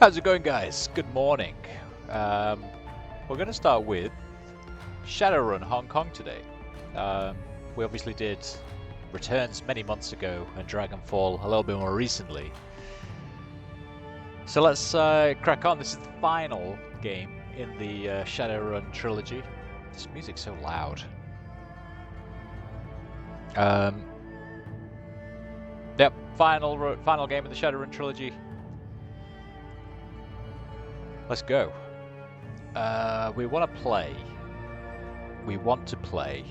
How's it going, guys? Good morning. We're going to start with Shadowrun Hong Kong today. We obviously did Returns many months ago and Dragonfall a little bit more recently. So let's crack on. This is the final game in the Shadowrun trilogy. This music's so loud. Yep, final game of the Shadowrun trilogy. Let's go. We want to play. We want to play.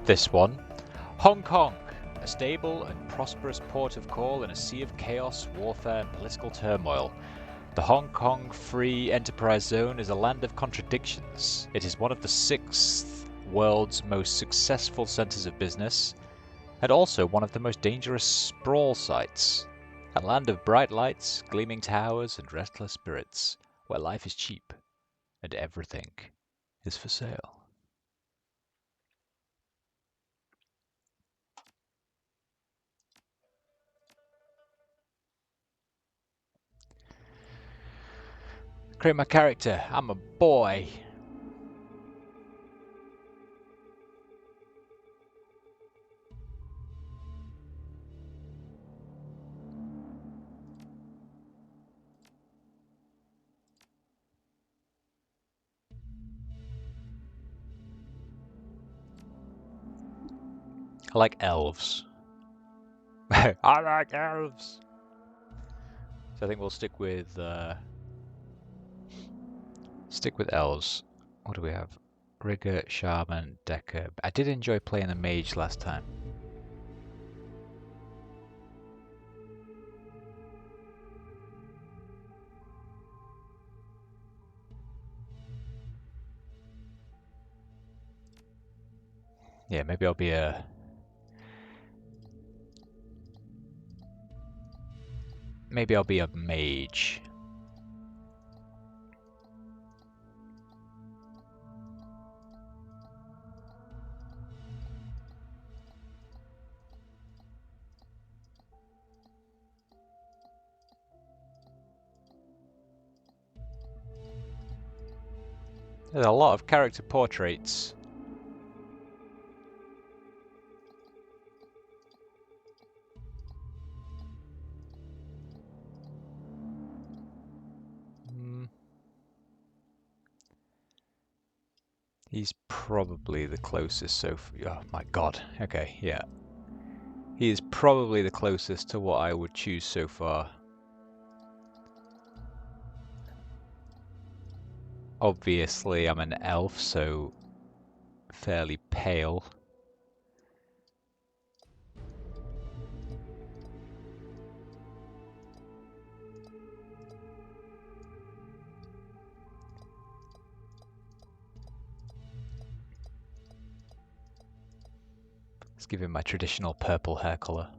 This one. Hong Kong, a stable and prosperous port of call in a sea of chaos, warfare, and political turmoil. The Hong Kong Free Enterprise Zone is a land of contradictions. It is one of the 6th world's most successful centers of business, and also one of the most dangerous sprawl sites. A land of bright lights, gleaming towers, and restless spirits, where life is cheap, and everything is for sale. Create my character. I'm a boy. I like elves. I like elves. So I think we'll stick with elves. What do we have? Rigger, Shaman, Decker. I did enjoy playing the mage last time. Yeah, maybe I'll be a... Maybe I'll be a mage. There's a lot of character portraits. He's probably the closest so far. Oh my god. Okay, yeah. He is probably the closest to what I would choose so far. Obviously, I'm an elf, so fairly pale. Let's give him my traditional purple hair colour.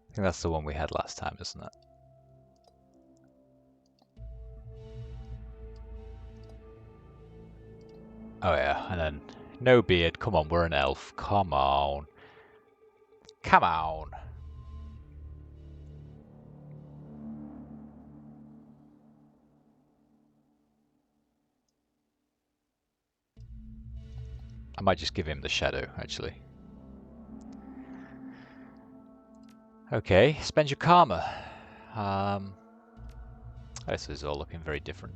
I think that's the one we had last time, isn't it? Oh yeah, and then no beard. Come on, we're an elf. Come on. Come on. I might just give him the shadow, actually. Okay, spend your karma. This is all looking very different.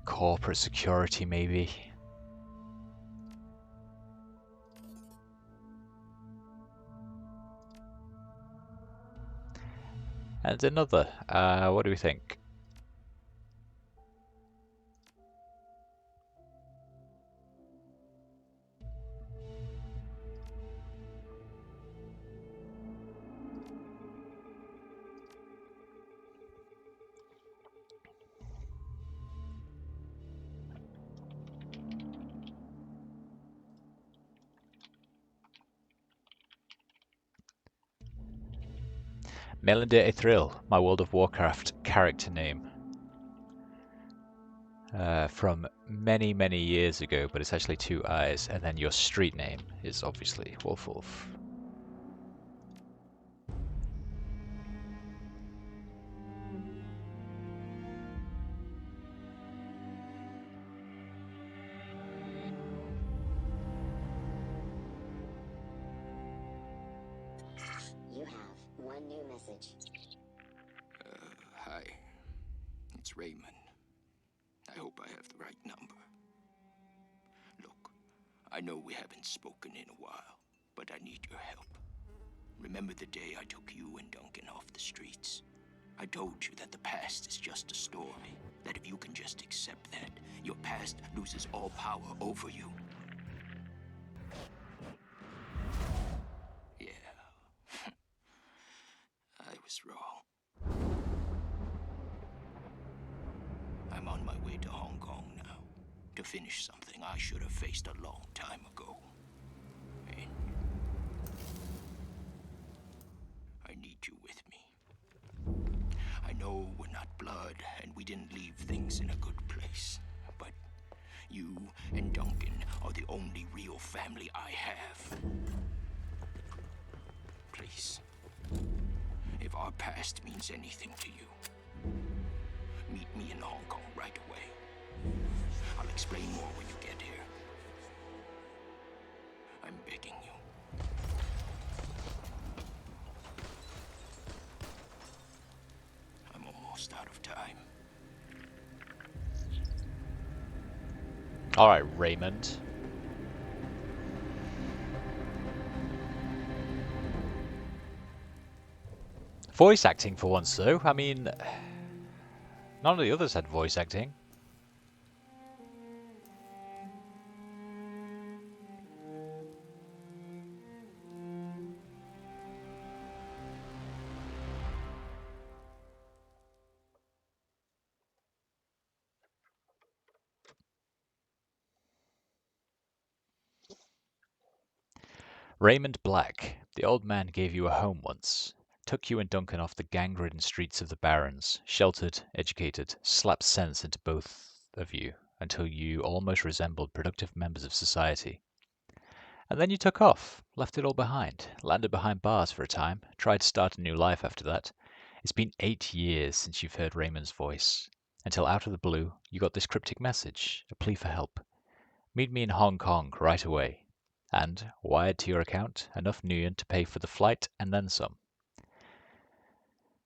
Corporate security, maybe. And another. What do we think? Melinda Ithril, my World of Warcraft character name. From many, many years ago, but it's actually 2 eyes, and then your street name is obviously Wolfulv. You have one new message. Hi. It's Raymond. I hope I have the right number. Look, I know we haven't spoken in a while, but I need your help. Remember the day I took you and Duncan off the streets? I told you that the past is just a story, that if you can just accept that, your past loses all power over you. Yeah. I was wrong. I'm on my way to Hong Kong now, to finish something I should have faced a long time ago. And I need you with me. I know we're not blood, and we didn't leave things in a good place, but you and Duncan are the only real family I have. Please, if our past means anything to you, meet me in Hong Kong right away. I'll explain more when you get here. I'm begging you. I'm almost out of time. Alright, Raymond. Voice acting for once, though. I mean, none of the others had voice acting. Raymond Black, the old man gave you a home once. Took you and Duncan off the gang-ridden streets of the Barrens, sheltered, educated, slapped sense into both of you until you almost resembled productive members of society. And then you took off, left it all behind, landed behind bars for a time, tried to start a new life after that. It's been 8 years since you've heard Raymond's voice, until out of the blue you got this cryptic message, a plea for help. Meet me in Hong Kong right away. And, wired to your account, enough Nguyen to pay for the flight and then some.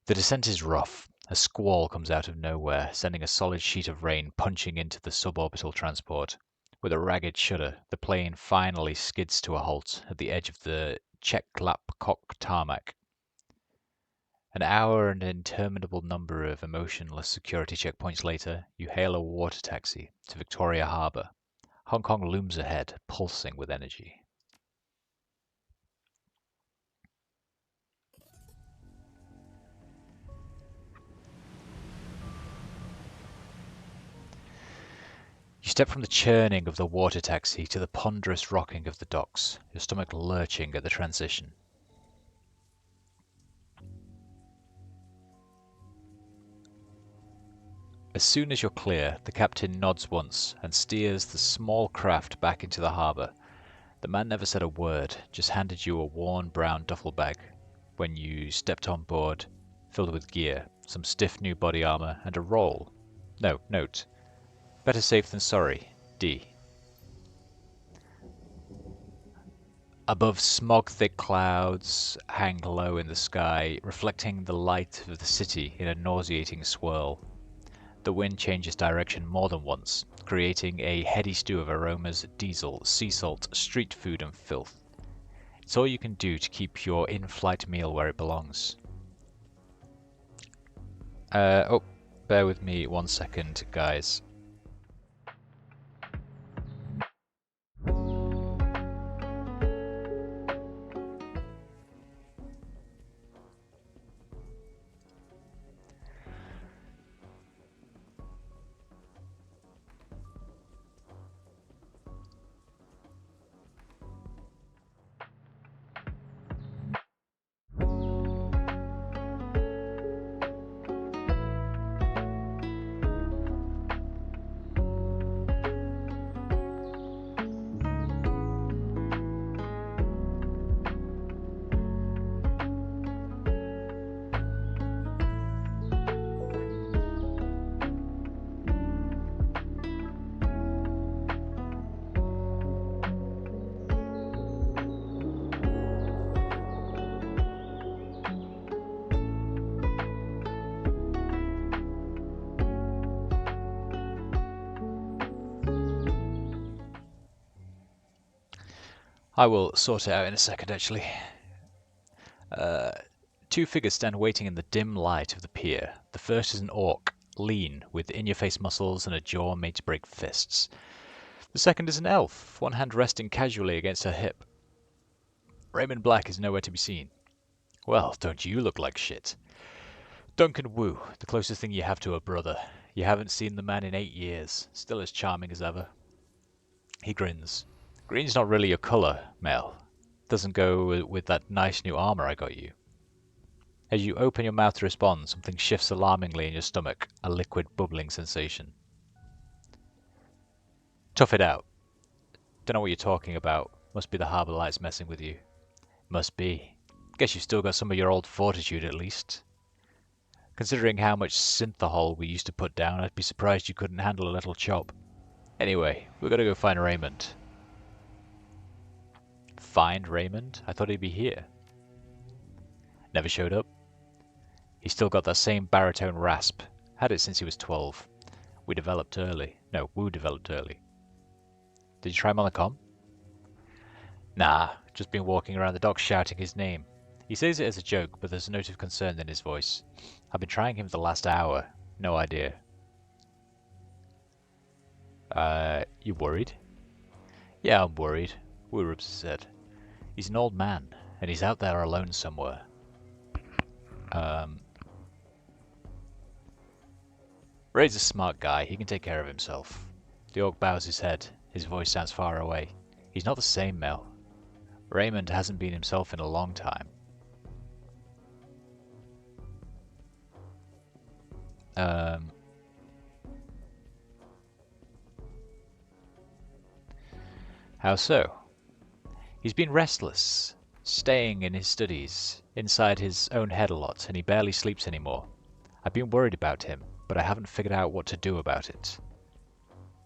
The descent is rough. A squall comes out of nowhere, sending a solid sheet of rain punching into the suborbital transport. With a ragged shudder, the plane finally skids to a halt at the edge of the Cheklap-Kok tarmac. An hour and an interminable number of emotionless security checkpoints later, you hail a water taxi to Victoria Harbour. Hong Kong looms ahead, pulsing with energy. You step from the churning of the water taxi to the ponderous rocking of the docks, your stomach lurching at the transition. As soon as you're clear, the captain nods once and steers the small craft back into the harbour. The man never said a word, just handed you a worn brown duffel bag when you stepped on board, filled with gear, some stiff new body armour, and a roll. No, note. Better safe than sorry. D. Above smog-thick clouds hang low in the sky, reflecting the light of the city in a nauseating swirl. The wind changes direction more than once, creating a heady stew of aromas, diesel, sea salt, street food and filth. It's all you can do to keep your in-flight meal where it belongs. Oh, bear with me 1 second, guys. I will sort it out in a second, actually. Two figures stand waiting in the dim light of the pier. The first is an orc, lean, with in-your-face muscles and a jaw made to break fists. The second is an elf, one hand resting casually against her hip. Raymond Black is nowhere to be seen. Well, don't you look like shit? Duncan Wu, the closest thing you have to a brother. You haven't seen the man in 8 years, still as charming as ever. He grins. Green's not really your colour, Mel. Doesn't go with that nice new armour I got you. As you open your mouth to respond, something shifts alarmingly in your stomach, a liquid bubbling sensation. Tough it out. Don't know what you're talking about. Must be the harbour lights messing with you. Must be. Guess you've still got some of your old fortitude at least. Considering how much synthahol we used to put down, I'd be surprised you couldn't handle a little chop. Anyway, we've got to go find Raymond. Find Raymond? I thought he'd be here. Never showed up? He's still got that same baritone rasp. Had it since he was 12. We developed early. No, Wu developed early. Did you try him on the comm? Nah, just been walking around the dock shouting his name. He says it as a joke, but there's a note of concern in his voice. I've been trying him for the last hour. No idea. You worried? Yeah, I'm worried, Wu rubs his head. He's an old man, and he's out there alone somewhere. Ray's a smart guy, he can take care of himself. The orc bows his head, his voice sounds far away. He's not the same, Mel. Raymond hasn't been himself in a long time. How so? He's been restless, staying in his studies, inside his own head a lot, and he barely sleeps anymore. I've been worried about him, but I haven't figured out what to do about it.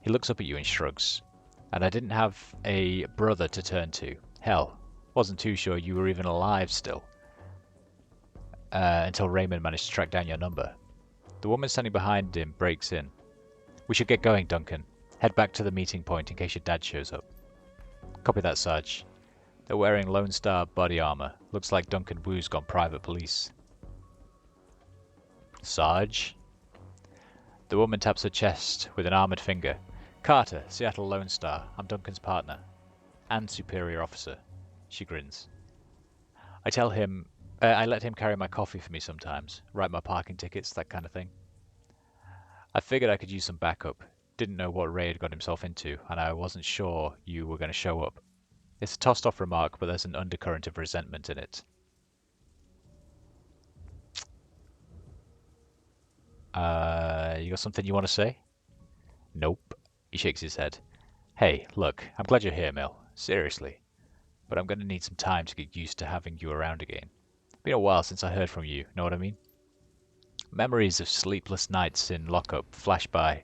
He looks up at you and shrugs. And I didn't have a brother to turn to. Hell, wasn't too sure you were even alive still. Until Raymond managed to track down your number. The woman standing behind him breaks in. We should get going, Duncan. Head back to the meeting point in case your dad shows up. Copy that, Sarge. They're wearing Lone Star body armor. Looks like Duncan Wu's gone private police. Sarge? The woman taps her chest with an armored finger. Carter, Seattle Lone Star. I'm Duncan's partner. And superior officer. She grins. I tell him... I let him carry my coffee for me sometimes. Write my parking tickets, that kind of thing. I figured I could use some backup. Didn't know what Ray had got himself into, and I wasn't sure you were going to show up. It's a tossed-off remark, but there's an undercurrent of resentment in it. You got something you want to say? Nope. He shakes his head. Hey, look, I'm glad you're here, Mel. Seriously. But I'm going to need some time to get used to having you around again. Been a while since I heard from you, know what I mean? Memories of sleepless nights in lockup flash by,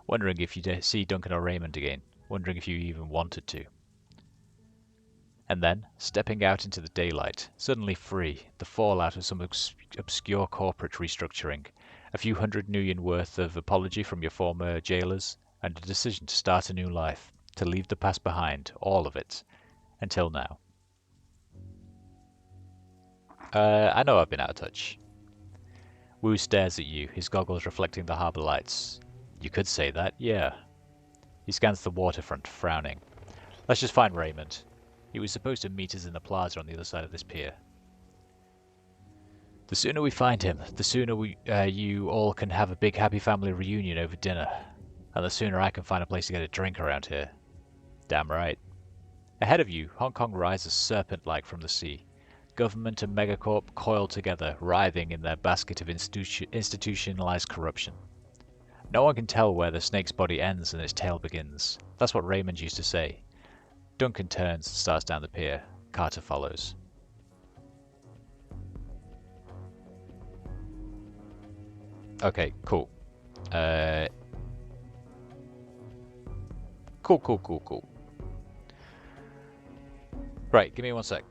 wondering if you'd see Duncan or Raymond again, wondering if you even wanted to. And then, stepping out into the daylight, suddenly free, the fallout of some obscure corporate restructuring, a few $100 million worth of apology from your former jailers, and a decision to start a new life, to leave the past behind, all of it, until now. I know I've been out of touch. Wu stares at you, his goggles reflecting the harbor lights. You could say that, yeah. He scans the waterfront, frowning. Let's just find Raymond. He was supposed to meet us in the plaza on the other side of this pier. The sooner we find him, the sooner you all can have a big happy family reunion over dinner. And the sooner I can find a place to get a drink around here. Damn right. Ahead of you, Hong Kong rises serpent-like from the sea. Government and megacorp coiled together, writhing in their basket of institutionalized corruption. No one can tell where the snake's body ends and its tail begins. That's what Raymond used to say. Duncan turns and starts down the pier. Carter follows. Okay, cool. Cool. Right, give me 1 sec.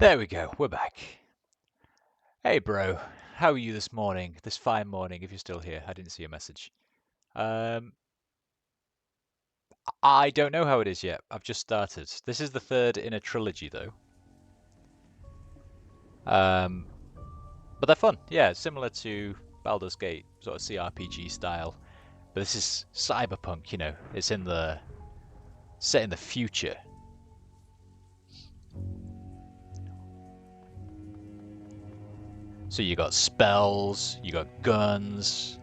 There we go, we're back. Hey bro, how are you this morning? This fine morning, if you're still here. I didn't see your message. I don't know how it is yet. I've just started. This is the third in a trilogy though. But they're fun. Yeah, similar to Baldur's Gate, sort of CRPG style. But this is cyberpunk, you know. It's set in the future. So you got spells, you got guns.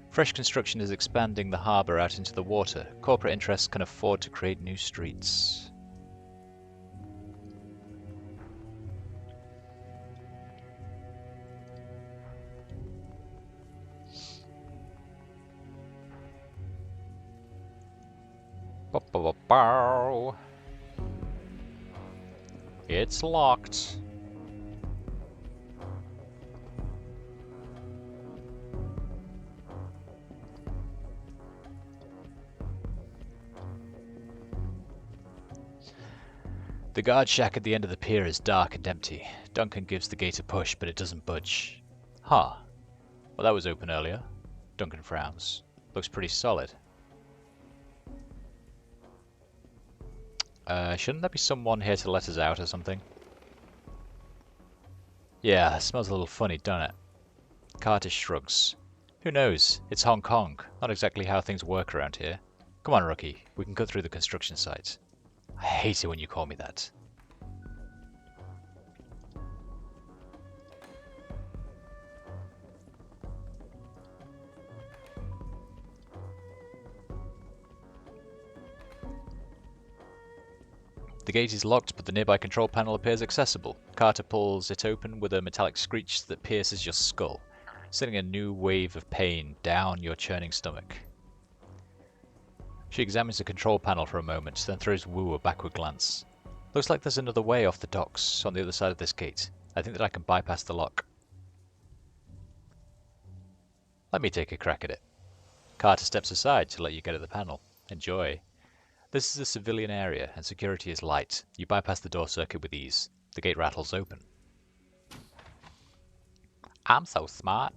Fresh construction is expanding the harbour out into the water. Corporate interests can afford to create new streets. It's locked. The guard shack at the end of the pier is dark and empty. Duncan gives the gate a push, but it doesn't budge. Huh. Well, that was open earlier. Duncan frowns. Looks pretty solid. Shouldn't there be someone here to let us out or something? Yeah, it smells a little funny, doesn't it? Carter shrugs. Who knows? It's Hong Kong. Not exactly how things work around here. Come on, rookie. We can cut through the construction site. I hate it when you call me that. The gate is locked, but the nearby control panel appears accessible. Carter pulls it open with a metallic screech that pierces your skull, sending a new wave of pain down your churning stomach. She examines the control panel for a moment, then throws Wu a backward glance. Looks like there's another way off the docks on the other side of this gate. I think that I can bypass the lock. Let me take a crack at it. Carter steps aside to let you get at the panel. Enjoy. This is a civilian area, and security is light. You bypass the door circuit with ease. The gate rattles open. I'm so smart.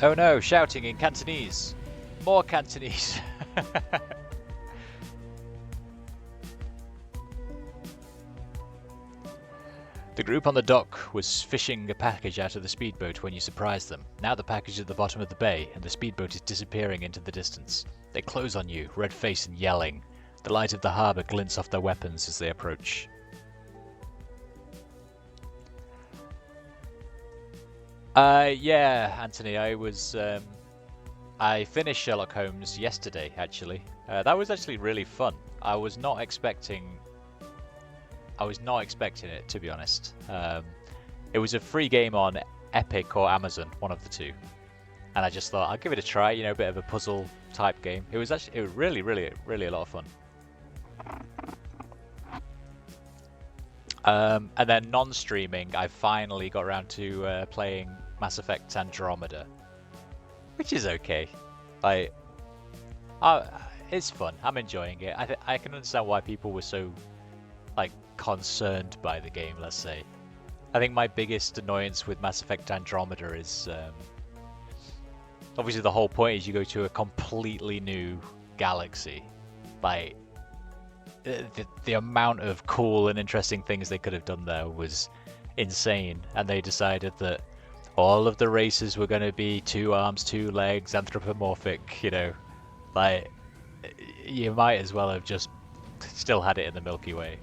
Oh no, shouting in Cantonese. More Cantonese. The group on the dock was fishing a package out of the speedboat when you surprised them. Now the package is at the bottom of the bay, and the speedboat is disappearing into the distance. They close on you, red-faced and yelling. The light of the harbour glints off their weapons as they approach. Yeah, Anthony, I finished Sherlock Holmes yesterday, actually. That was actually really fun. I was not expecting it, to be honest. It was a free game on Epic or Amazon, one of the two. And I just thought, I'll give it a try, you know, a bit of a puzzle type game. It was really, really, really a lot of fun. And then non-streaming, I finally got around to playing Mass Effect Andromeda. Which is okay. It's fun. I'm enjoying it. I can understand why people were so, concerned by the game, let's say. I think my biggest annoyance with Mass Effect Andromeda is obviously the whole point is you go to a completely new galaxy. The amount of cool and interesting things they could have done there was insane, and they decided that all of the races were going to be 2 arms, 2 legs, anthropomorphic, you know. You might as well have just still had it in the Milky Way.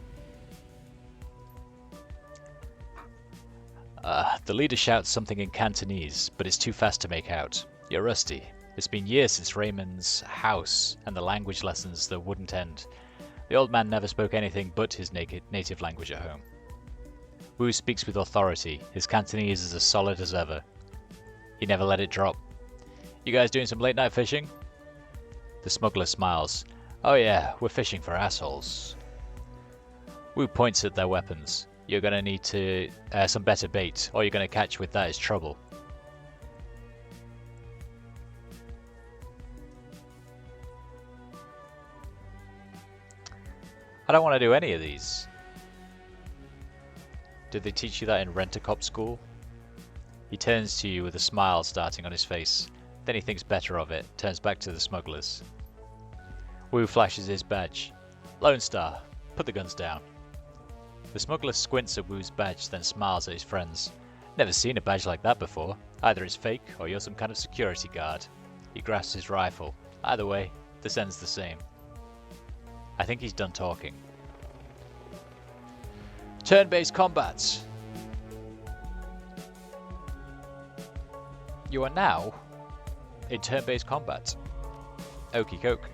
The leader shouts something in Cantonese, but it's too fast to make out. You're rusty. It's been years since Raymond's house, and the language lessons that wouldn't end. The old man never spoke anything but his native language at home. Wu speaks with authority. His Cantonese is as solid as ever. He never let it drop. You guys doing some late night fishing? The smuggler smiles. Oh yeah, we're fishing for assholes. Wu points at their weapons. you're going to need to some better bait. All you're going to catch with that is trouble. I don't want to do any of these. Did they teach you that in Rent-A-Cop school? He turns to you with a smile starting on his face. Then he thinks better of it, turns back to the smugglers. Wu flashes his badge. Lone Star, put the guns down. The smuggler squints at Wu's badge, then smiles at his friends. Never seen a badge like that before. Either it's fake, or you're some kind of security guard. He grasps his rifle. Either way, this ends the same. I think he's done talking. Turn-based combat. You are now in turn-based combat. Okie coke.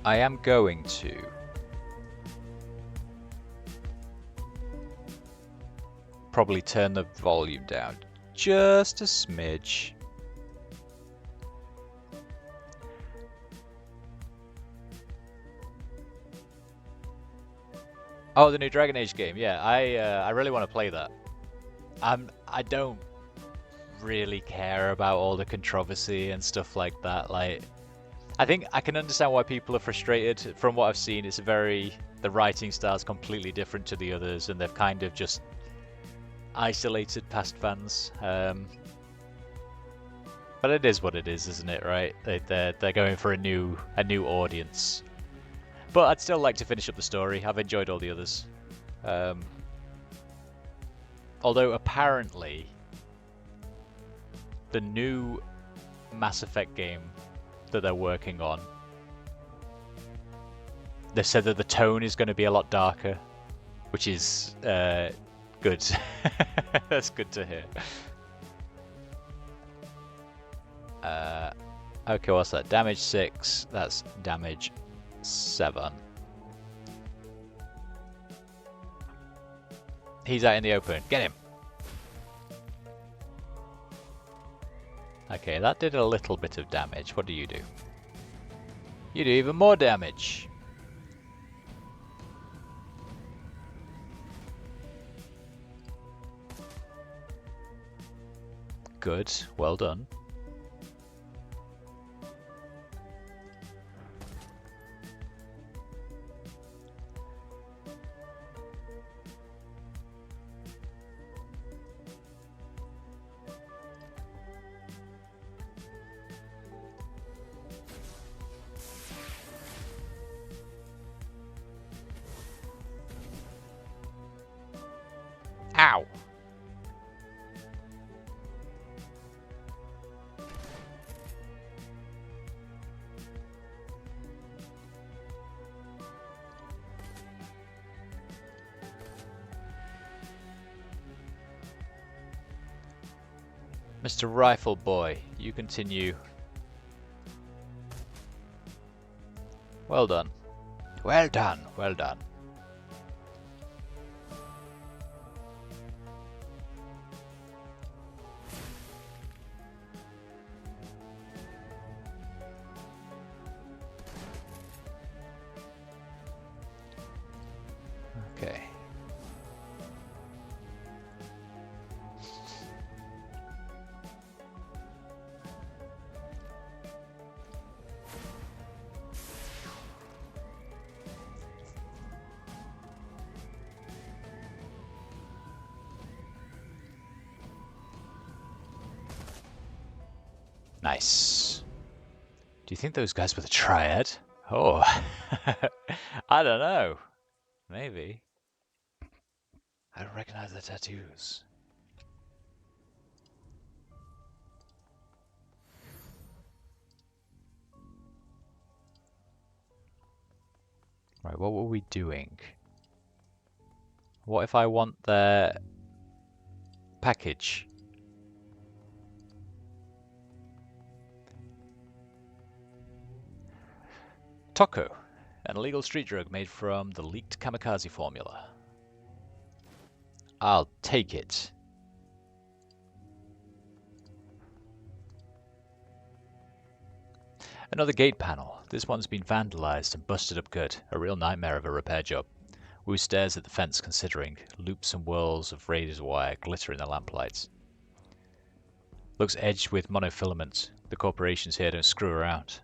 I am going to probably turn the volume down just a smidge. Oh, the new Dragon Age game. Yeah, I really want to play that. I don't really care about all the controversy and stuff like that. Like, I think I can understand why people are frustrated. From what I've seen, it's the writing style is completely different to the others, and they've kind of just isolated past fans. But it is what it is, isn't it? Right? They're going for a new audience. But I'd still like to finish up the story. I've enjoyed all the others. Although apparently the new Mass Effect game that they're working on, they said that the tone is going to be a lot darker, which is good. That's good to hear. Okay, what's that? Damage 6. That's damage 7. He's out in the open. Get him! Okay, that did a little bit of damage. What do? You do even more damage. Good. Well done. Ow! Mr. Rifle Boy, you continue. Well done. Well done, well done. Okay. Nice. Do you think those guys were the Triad? Oh, I don't know. Maybe. I don't recognize the tattoos. Right, what were we doing? What if I want their package? Taco, an illegal street drug made from the leaked kamikaze formula. I'll take it. Another gate panel. This one's been vandalized and busted up good. A real nightmare of a repair job. Wu stares at the fence considering. Loops and whirls of razor wire glitter in the lamplights. Looks edged with monofilament. The corporations here don't screw around.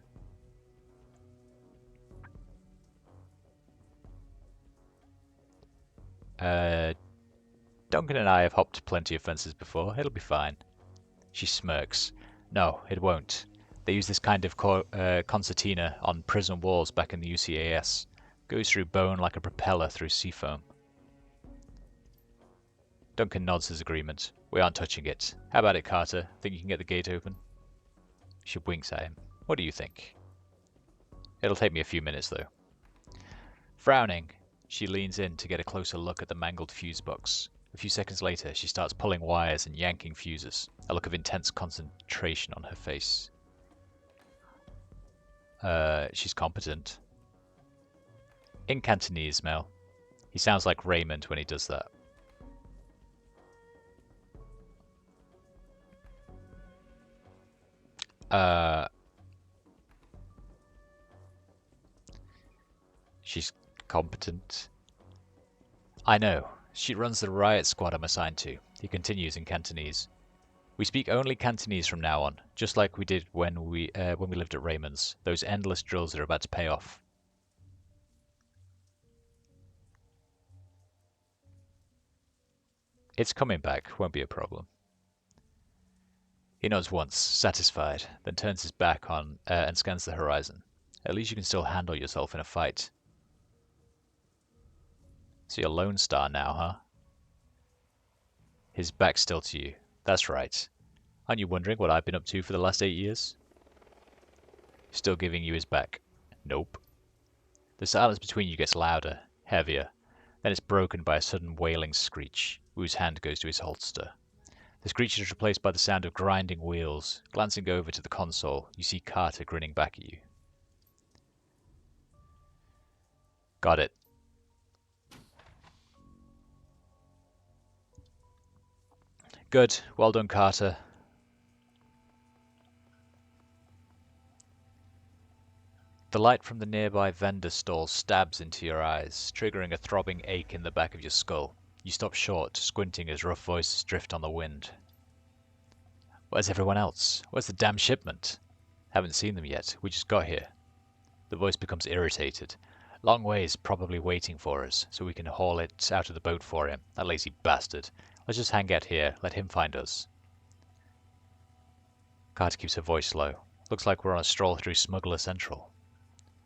Duncan and I have hopped plenty of fences before. It'll be fine. She smirks. No, it won't. They use this kind of concertina on prison walls back in the UCAS. Goes through bone like a propeller through seafoam. Duncan nods his agreement. We aren't touching it. How about it, Carter? Think you can get the gate open? She winks at him. What do you think? It'll take me a few minutes, though. Frowning, she leans in to get a closer look at the mangled fuse box. A few seconds later, she starts pulling wires and yanking fuses, a look of intense concentration on her face. She's competent. In Cantonese, Mel. He sounds like Raymond when he does that. She's competent. I know. She runs the riot squad I'm assigned to. He continues in Cantonese. We speak only Cantonese from now on, just like we did when we lived at Raymond's. Those endless drills are about to pay off. It's coming back, won't be a problem. He nods once, satisfied, then turns his back on and scans the horizon. At least you can still handle yourself in a fight. So you're Lone Star now, huh? His back's still to you. That's right. Aren't you wondering what I've been up to for the last 8 years? Still giving you his back. Nope. The silence between you gets louder, heavier. Then it's broken by a sudden wailing screech. Wu's hand goes to his holster. The screech is replaced by the sound of grinding wheels. Glancing over to the console, you see Carter grinning back at you. Got it. Good. Well done, Carter. The light from the nearby vendor stall stabs into your eyes, triggering a throbbing ache in the back of your skull. You stop short, squinting as rough voices drift on the wind. Where's everyone else? Where's the damn shipment? Haven't seen them yet. We just got here. The voice becomes irritated. Long ways, probably waiting for us, so we can haul it out of the boat for him. That lazy bastard. Let's just hang out here. Let him find us. Carter keeps her voice low. Looks like we're on a stroll through Smuggler Central.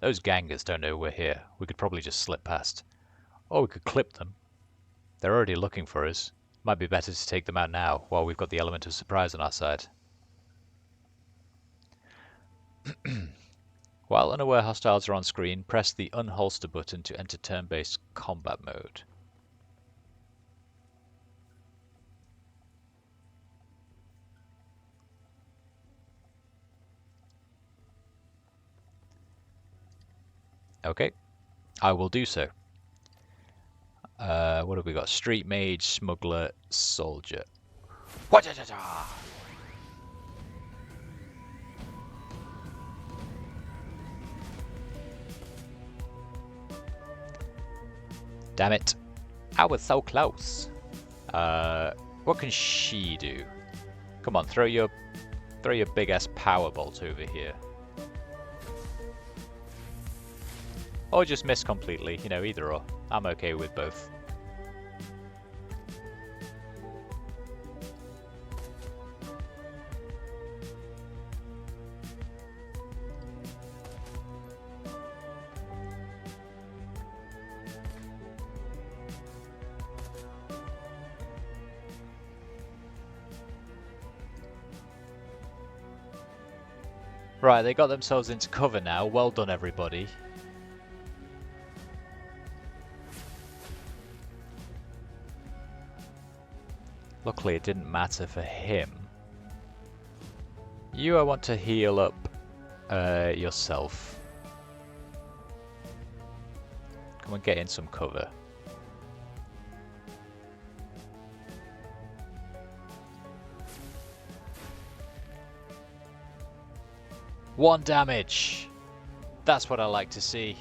Those gangers don't know we're here. We could probably just slip past. Or we could clip them. They're already looking for us. Might be better to take them out now, while we've got the element of surprise on our side. While unaware hostiles are on screen, press the unholster button to enter turn-based combat mode. Okay, I will do so. What have we got? Street Mage, Smuggler, Soldier. Wha-cha-cha-cha! Damn it. I was so close. What can she do? Come on, throw your big ass power bolt over here. Or just miss completely, you know, either or. I'm okay with both. Right, they got themselves into cover now. Well done, everybody. Luckily, it didn't matter for him. You, I want to heal up yourself. Come and get in some cover. 1 damage. That's what I like to see.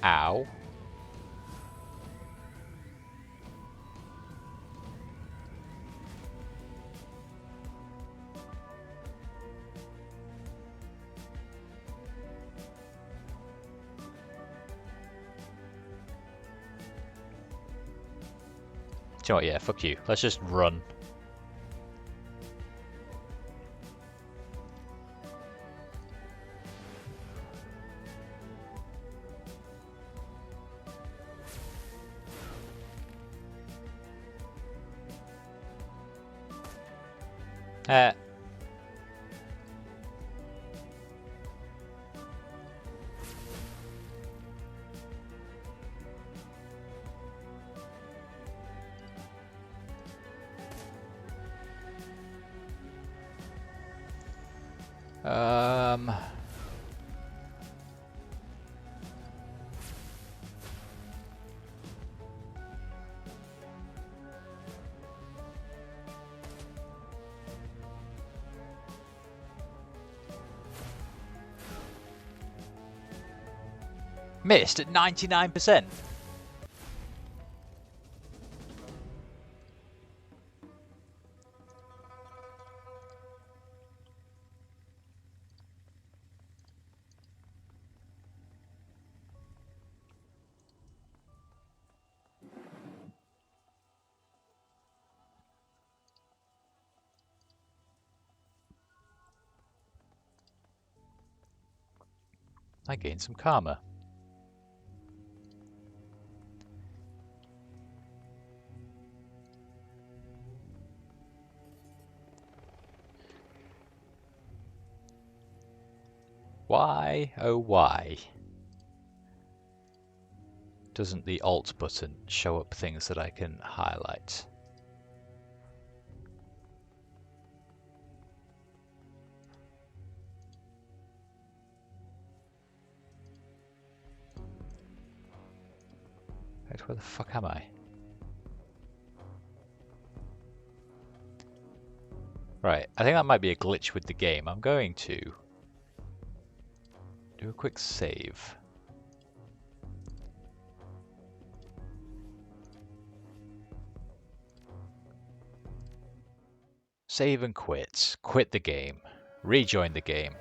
Ow. Do you know what? Yeah, fuck you. Let's just run. Um... Missed at 99%. I gained some karma. Why, oh why, doesn't the Alt button show up things that I can highlight? Right, where the fuck am I? Right, I think that might be a glitch with the game. I'm going to do a quick save. Save and quit. Quit the game. Rejoin the game.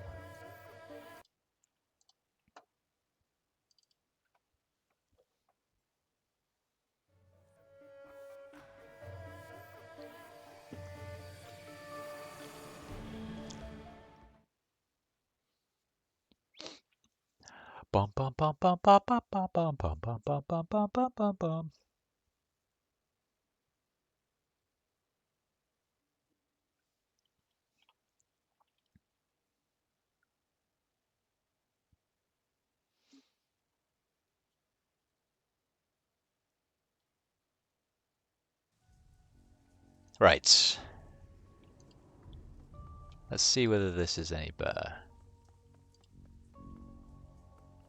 Bum bum bum bum bum bum bum bum bum bum bum bum bum bum bum bum. Right. Let's see whether this is any better.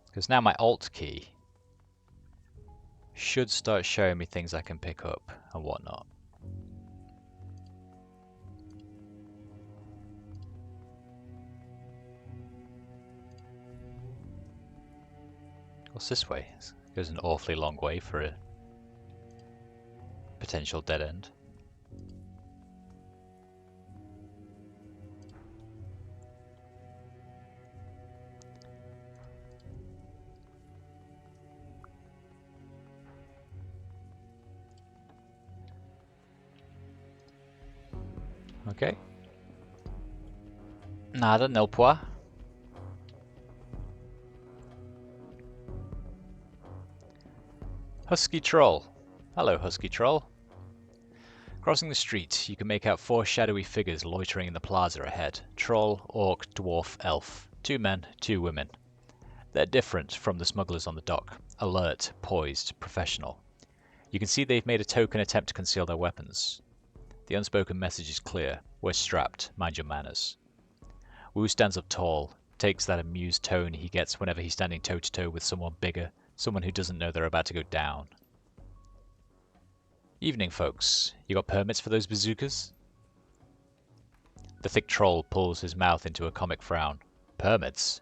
Because now my Alt key should start showing me things I can pick up and whatnot. What's this way? It goes an awfully long way for a potential dead end. Okay. Nada, nil pois. Husky Troll. Hello, Husky Troll. Crossing the street, you can make out 4 shadowy figures loitering in the plaza ahead. Troll, orc, dwarf, elf. 2 men, 2 women. They're different from the smugglers on the dock. Alert, poised, professional. You can see they've made a token attempt to conceal their weapons. The unspoken message is clear. We're strapped. Mind your manners. Wu stands up tall. takes that amused tone he gets whenever he's standing toe-to-toe with someone bigger, someone who doesn't know they're about to go down. Evening, folks. You got permits for those bazookas? The thick troll pulls his mouth into a comic frown. Permits?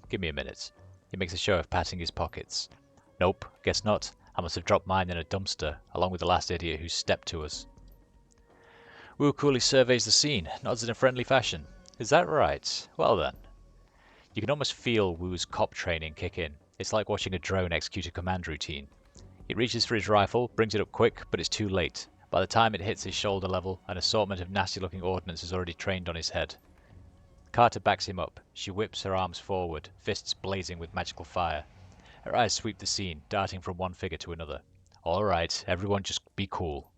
Give me a minute. He makes a show of patting his pockets. Nope, guess not. I must have dropped mine in a dumpster, along with the last idiot who stepped to us. Wu coolly surveys the scene, nods in a friendly fashion. Is that right? Well then. You can almost feel Wu's cop training kick in. It's like watching a drone execute a command routine. He reaches for his rifle, brings it up quick, but it's too late. By the time it hits his shoulder level, an assortment of nasty-looking ordnance is already trained on his head. Carter backs him up. She whips her arms forward, fists blazing with magical fire. Her eyes sweep the scene, darting from one figure to another. All right, everyone just be cool.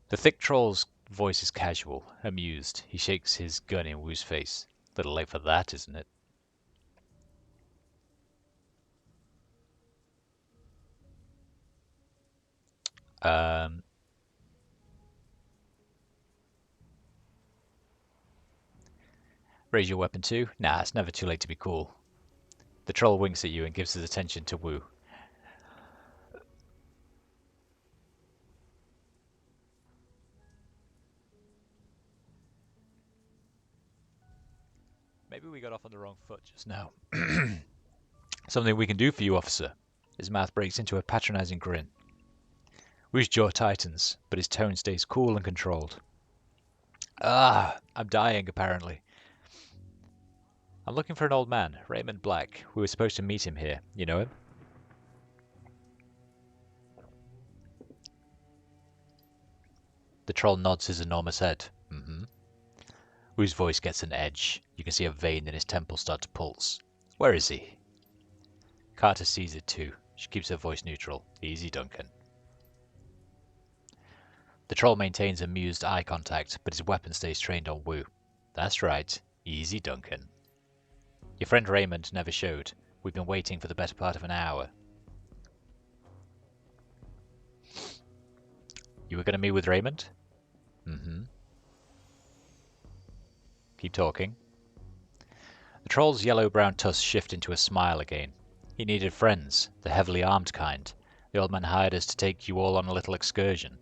The thick troll's voice is casual, amused. He shakes his gun in Wu's face. Little late for that, isn't it? Raise your weapon too? Nah, it's never too late to be cool. The troll winks at you and gives his attention to Wu. Maybe we got off on the wrong foot just now. Something we can do for you, officer. His mouth breaks into a patronizing grin. Wu's jaw tightens, but his tone stays cool and controlled. I'm dying, apparently. I'm looking for an old man, Raymond Black. We were supposed to meet him here. You know him? The troll nods his enormous head. Wu's voice gets an edge. You can see a vein in his temple start to pulse. Where is he? Carter sees it too. She keeps her voice neutral. Easy, Duncan. The troll maintains amused eye contact, but his weapon stays trained on Wu. That's right. Easy, Duncan. Your friend Raymond never showed. We've been waiting for the better part of an hour. You were going to meet with Raymond? Keep talking. The troll's yellow-brown tusks shift into a smile again. He needed friends, the heavily armed kind. The old man hired us to take you all on a little excursion.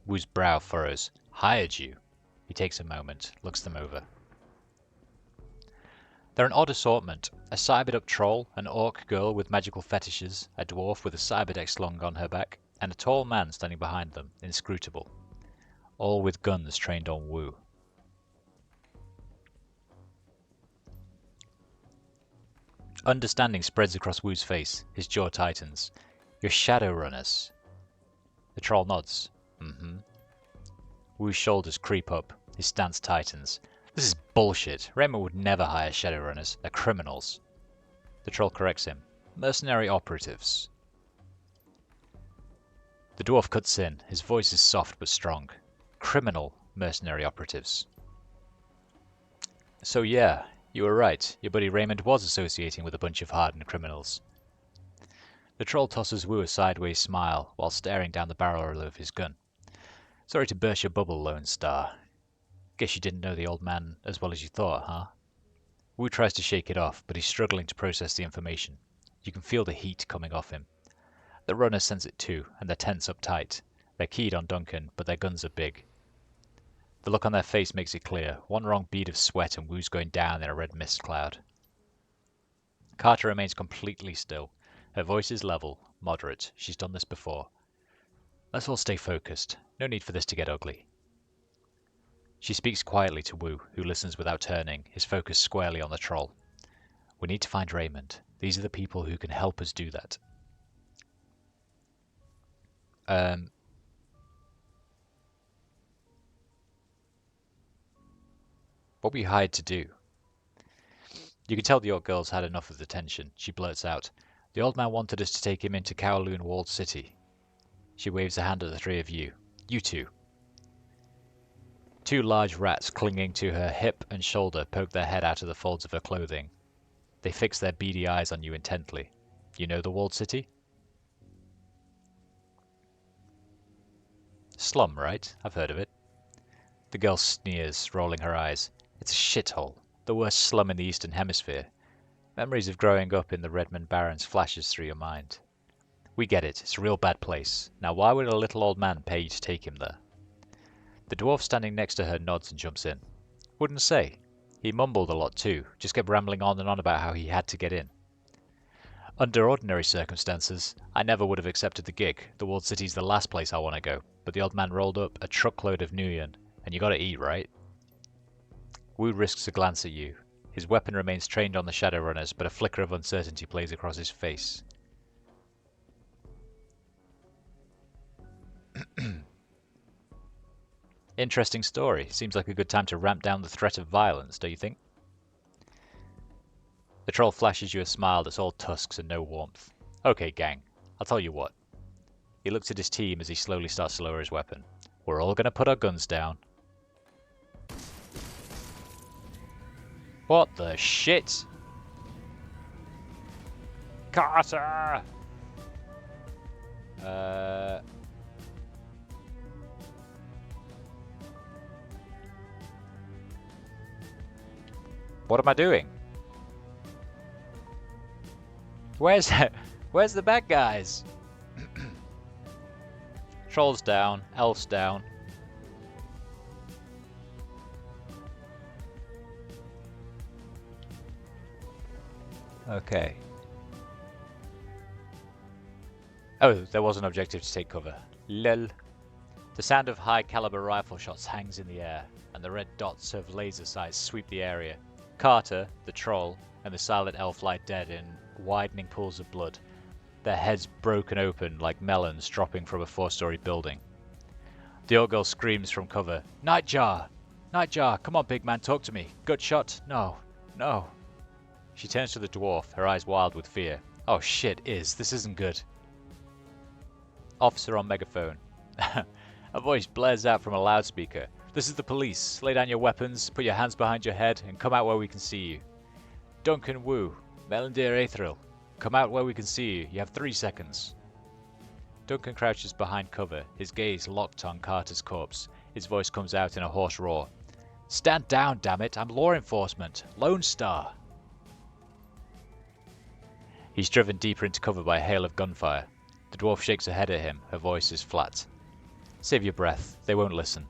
Wu's brow furrows. Hired you? He takes a moment, looks them over. They're an odd assortment. A cybered-up troll, an orc girl with magical fetishes, a dwarf with a cyberdeck slung on her back, and a tall man standing behind them, inscrutable. All with guns trained on Wu. Understanding spreads across Wu's face. His jaw tightens. You're Shadowrunners. The troll nods. Wu's shoulders creep up. His stance tightens. This is bullshit. Raymond would never hire Shadowrunners. They're criminals. The troll corrects him. Mercenary operatives. The dwarf cuts in. His voice is soft but strong. Criminal mercenary operatives. So yeah, you were right. Your buddy Raymond was associating with a bunch of hardened criminals. The troll tosses Wu a sideways smile while staring down the barrel of his gun. Sorry to burst your bubble, Lone Star. Guess you didn't know the old man as well as you thought, huh? Wu tries to shake it off, but he's struggling to process the information. You can feel the heat coming off him. The runners sense it too, and they're tense up tight. They're keyed on Duncan, but their guns are big. The look on their face makes it clear. One wrong bead of sweat and Wu's going down in a red mist cloud. Carter remains completely still. Her voice is level, moderate. She's done this before. Let's all stay focused. No need for this to get ugly. She speaks quietly to Wu, who listens without turning, his focus squarely on the troll. We need to find Raymond. These are the people who can help us do that. What were you hired to do? You can tell the orc girl's had enough of the tension. She blurts out, The old man wanted us to take him into Kowloon Walled City. She waves a hand at the three of you. You two. Two large rats clinging to her hip and shoulder poke their head out of the folds of her clothing. They fix their beady eyes on you intently. You know the Walled City? Slum, right? I've heard of it. The girl sneers, rolling her eyes. It's a shithole. the worst slum in the Eastern Hemisphere. Memories of growing up in the Redmond Barrens flashes through your mind. We get it, it's a real bad place. Now why would a little old man pay you to take him there? The dwarf standing next to her nods and jumps in. Wouldn't say. He mumbled a lot too, just kept rambling on and on about how he had to get in. Under ordinary circumstances, I never would have accepted the gig. The walled city's the last place I want to go. But the old man rolled up a truckload of Nuyen, and you gotta eat, right? Wu risks a glance at you. His weapon remains trained on the Shadowrunners, but a flicker of uncertainty plays across his face. Interesting story. Seems like a good time to ramp down the threat of violence, don't you think? The troll flashes you a smile that's all tusks and no warmth. Okay, gang. I'll tell you what. He looks at his team as he slowly starts to lower his weapon. We're all gonna put our guns down. What the shit? Carter! What am I doing? Where's the bad guys? Trolls down, elves down. Okay. Oh, there was an objective to take cover. Lol. The sound of high-caliber rifle shots hangs in the air, and the red dots of laser sights sweep the area. Carter, the troll, and the silent elf lie dead in widening pools of blood, their heads broken open like melons dropping from a 4-story building. The old girl screams from cover. Nightjar! Nightjar! Come on, big man, talk to me. Gut shot? No. No. She turns to the dwarf, her eyes wild with fear. Oh shit, this isn't good. Officer on megaphone. A voice blares out from a loudspeaker. This is the police. Lay down your weapons, put your hands behind your head, and come out where we can see you. Duncan Wu, Melindir Aethril, come out where we can see you. You have 3 seconds. Duncan crouches behind cover, his gaze locked on Carter's corpse. His voice comes out in a hoarse roar. Stand down, damn it! I'm law enforcement. Lone Star. He's driven deeper into cover by a hail of gunfire. The dwarf shakes her head at him. Her voice is flat. Save your breath. They won't listen.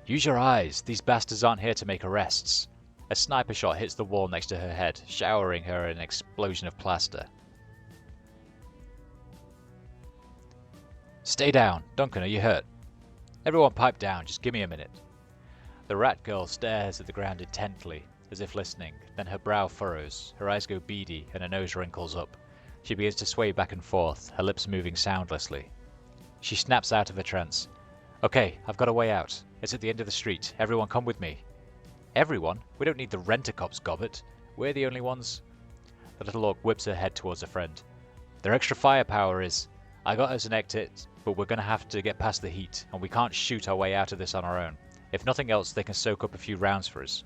Use your eyes. These bastards aren't here to make arrests. A sniper shot hits the wall next to her head, showering her an explosion of plaster. Stay down. Duncan, are you hurt? Everyone pipe down. Just give me a minute. The rat girl stares at the ground intently, as if listening. Then her brow furrows, her eyes go beady, and her nose wrinkles up. She begins to sway back and forth, her lips moving soundlessly. She snaps out of her trance. Okay, I've got a way out. It's at the end of the street. Everyone come with me. Everyone? We don't need the rent-a-cops, Gobbet. We're the only ones. The little orc whips her head towards a friend. Their extra firepower is... I got us an exit, but we're gonna have to get past the heat, and we can't shoot our way out of this on our own. If nothing else, they can soak up a few rounds for us.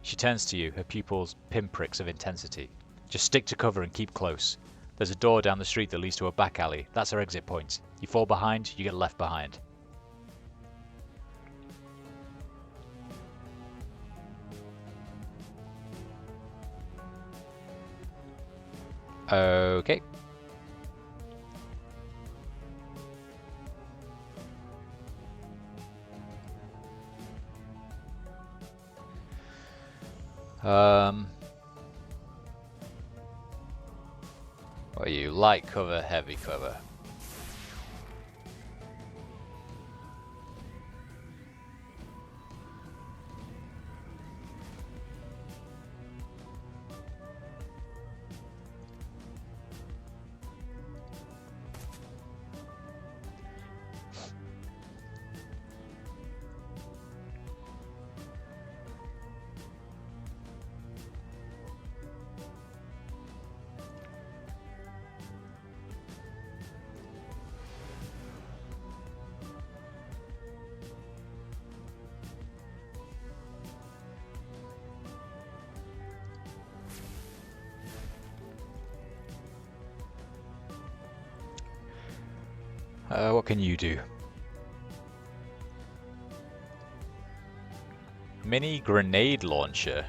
She turns to you, her pupils pinpricks of intensity. Just stick to cover and keep close. There's a door down the street that leads to a back alley. That's our exit point. You fall behind, you get left behind. Okay. What are you? Light cover, heavy cover. What can you do? mini grenade launcher.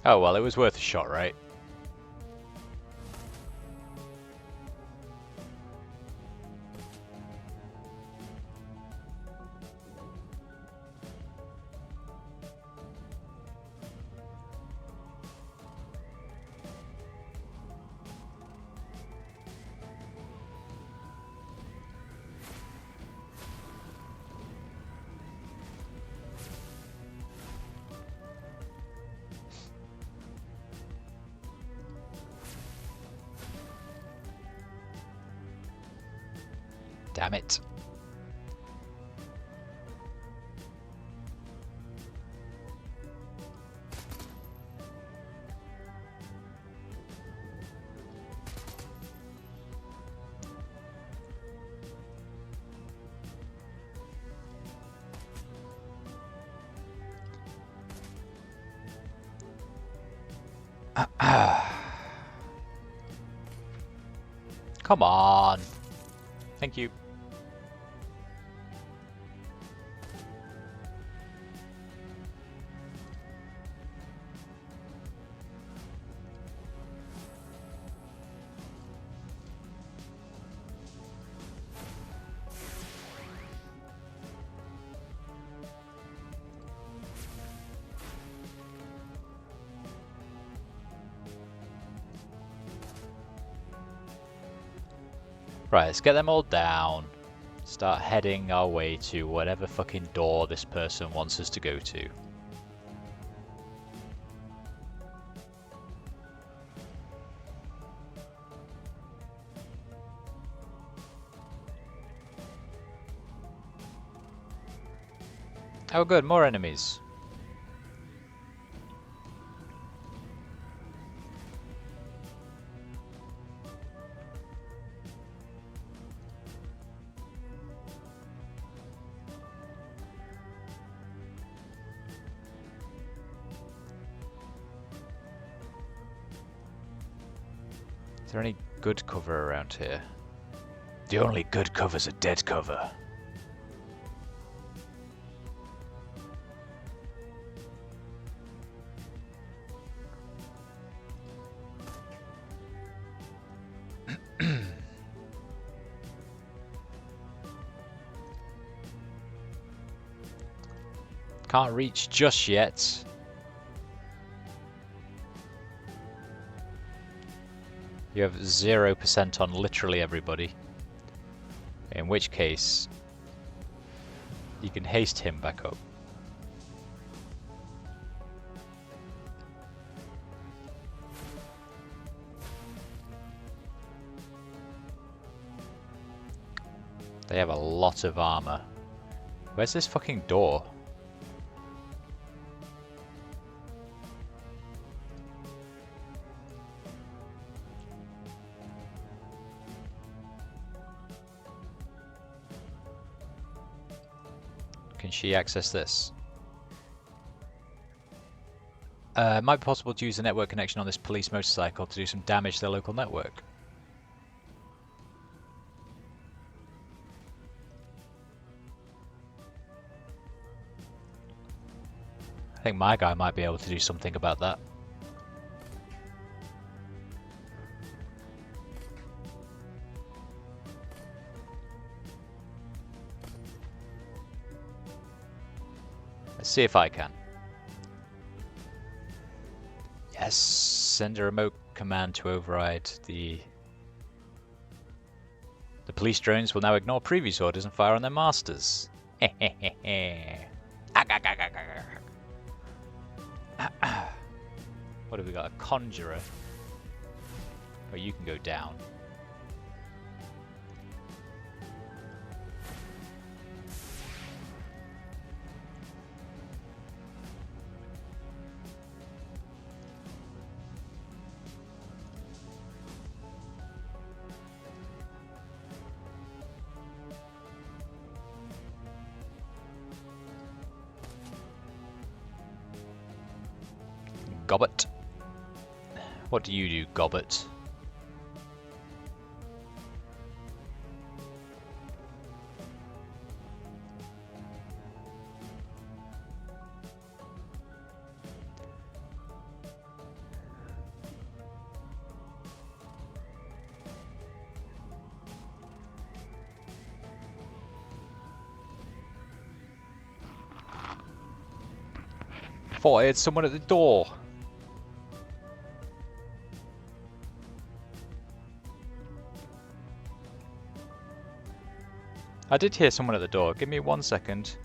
Oh well, it was worth a shot, right? Damn it. Come on. Thank you. Right, let's get them all down. Start heading our way to whatever fucking door this person wants us to go to. Oh good, more enemies. Is there any good cover around here? The only good cover's a dead cover. Can't reach just yet. You have 0% on literally everybody. In which case, you can haste him back up. They have a lot of armor. Where's this fucking door? Can she access this? It might be possible to use a network connection on this police motorcycle to do some damage to their local network. I think my guy might be able to do something about that. Let's see if I can. Yes, send a remote command to override the police drones will now ignore previous orders and fire on their masters. What have we got? A conjurer. Oh, you can go down. Gobbet. What do you do, Gobbet? Thought I had someone at the door. I did hear someone at the door. Give me 1 second.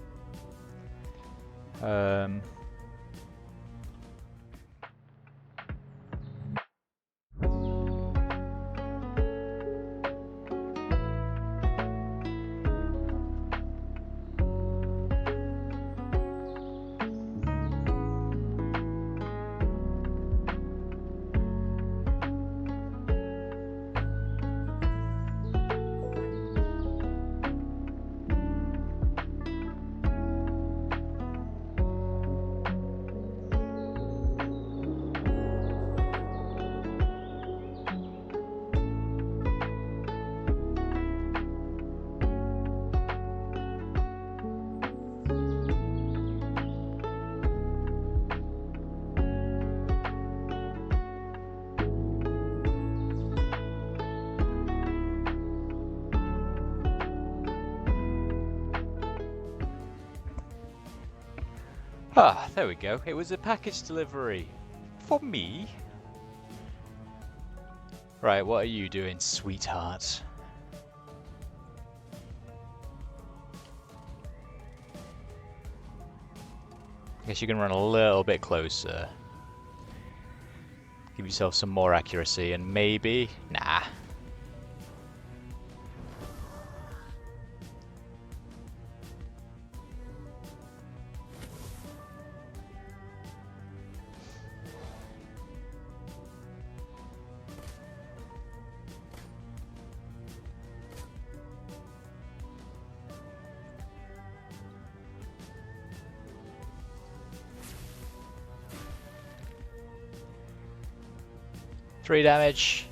Ah, there we go. It was a package delivery. For me. Right, what are you doing, sweetheart? I guess you can run a little bit closer. Give yourself some more accuracy and maybe... Nah. Three damage.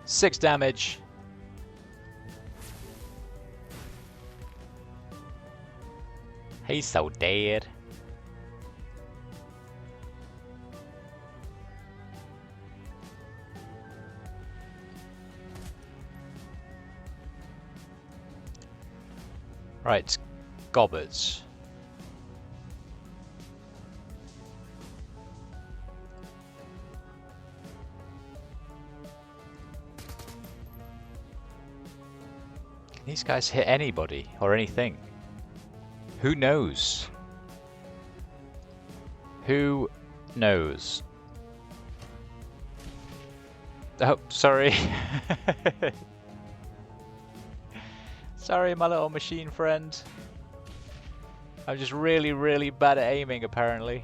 6 damage. He's so dead. Right, Gobberts. Can these guys hit anybody or anything? Who knows? Who knows? Oh, sorry. Sorry, my little machine friend. I'm just really, really bad at aiming, apparently.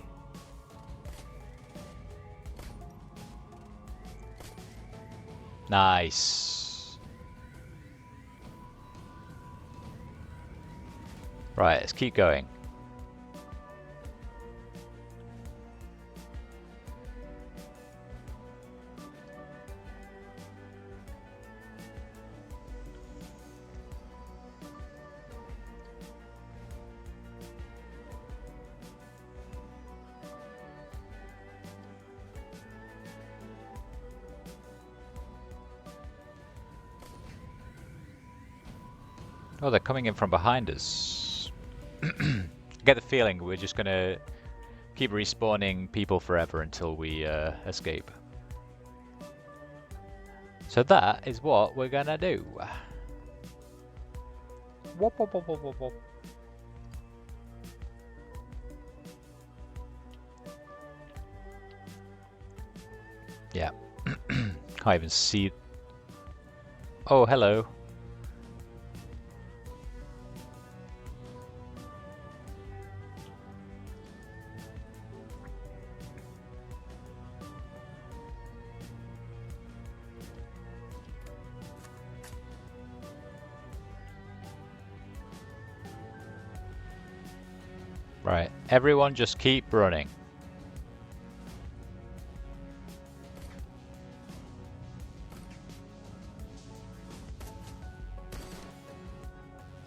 Nice. Right, let's keep going. Oh, they're coming in from behind us. I get the feeling we're just gonna keep respawning people forever until we escape. So that is what we're gonna do. Wop, wop, wop, wop, wop, wop. Yeah. Can't even see. Oh, hello. Right, everyone just keep running.